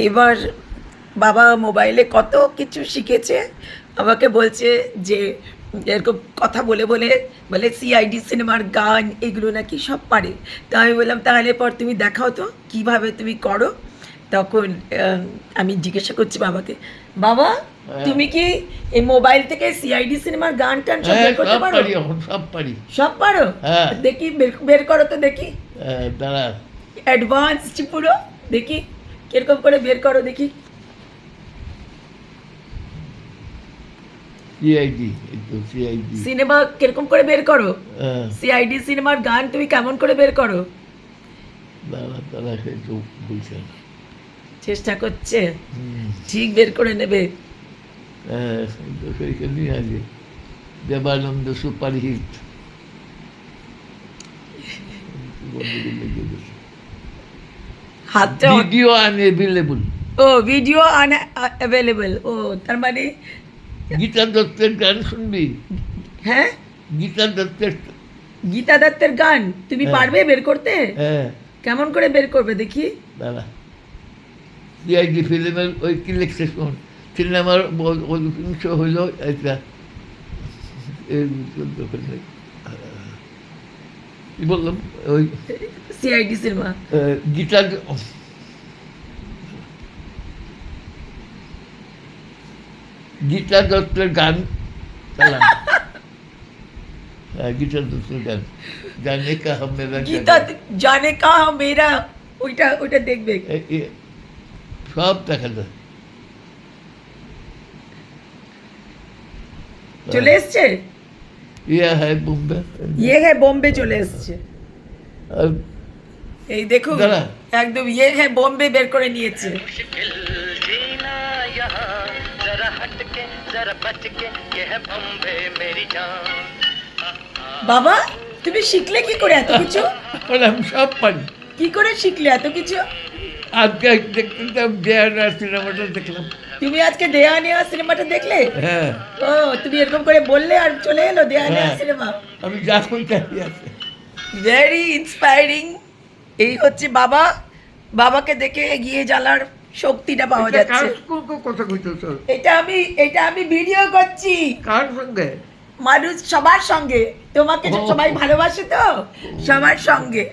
এবার বাবা মোবাইলে কত কিছু শিখেছে, আমাকে বলছে যে এরকম কথা বলে বলে বলে সিআইডি সিনেমার গান এগুলো নাকি সব পারে। তো আমি বললাম তাহলে পর তুমি দেখাও তো কিভাবে তুমি করো। তখন আমি জিজ্ঞাসা করছি বাবাকে, বাবা হ্যাঁ। তুমি কি এই মোবাইল থেকে সিআইডি সিনেমার গান টান সব হ্যাঁ, বের করতে সব পারো? পারি, এখন সব পারি। সব পারো? হ্যাঁ। দেখি বের করো তো দেখি, দাঁড়া, অ্যাডভান্স পুরো দেখি কিরকম করে বের করো দেখি। সিআইডি, এই তো সিআইডি। সিনেমা কিরকম করে বের করো? সিআইডি সিনেমার গান তুমি কেমন করে বের করো? দাঁড়া দাঁড়া, সেই তো বলছেন। চেষ্টা করছে, ঠিক বের করে নেবে। হ্যাঁ, সেই তো সেইখানেই আছে, দেবানন্দ সুপার হিট। হাতটা ভিডিও আনএভেলেবল। ও ভিডিও আনঅ্যাভেলেবল, ও তার মানে গীতা দত্তের গান শুনবি? হ্যাঁ, গীতা দত্তের। গীতা দত্তের গান তুমি হ্যাঁ। পারবে বের করতে? হ্যাঁ, কেমন করে বের করবে দেখি? দাঁড়া, সিআইডি ফিল্মের ওই কি লিখছে শোন, সিনেমার অধিকাংশ হইল এটা, কি বললাম, ওই সিআইডি সিনেমা। গীতা গীতা দত্তের গান চালান। গীতা দত্তের গান, জানে কাহা মেরা গীতা জানে কাহা মেরা, ওইটা ওইটা দেখবে। সব দেখা যায়। চলে এসছে, ইয়া হ্যাঁ বোম্বে। ইয়ে হ্যাঁ বোম্বে চলে এসছে। এই দেখুন, দাঁড়া। একদম ইয়ে হ্যাঁ বোম্বে বের করে নিয়েছে। বাবা তুমি শিখলে কি করে এত কিছু? আমি সব পারি। কি করে শিখলে এত কিছু? আজকে দেখলাম দেয়ার সিনেমাটা দেখলাম। তুমি আজকে দেয়া নেওয়া সিনেমাটা দেখলে? হ্যাঁ, ও তুমি এরকম করে বললে আর চলে এলো দেয়া নেওয়া হ্যাঁ। সিনেমা। আমি যা কই তাই আছে। Very inspiring. এই হচ্ছে বাবা, বাবাকে দেখে এগিয়ে জ্বালার শক্তিটা পাওয়া যাচ্ছে। কথা কইতেছ? এটা আমি ভিডিও করছি কার সঙ্গে? মানুষ সবার সঙ্গে, তোমাকে ও। সবাই ভালোবাসে তো, সবার সঙ্গে।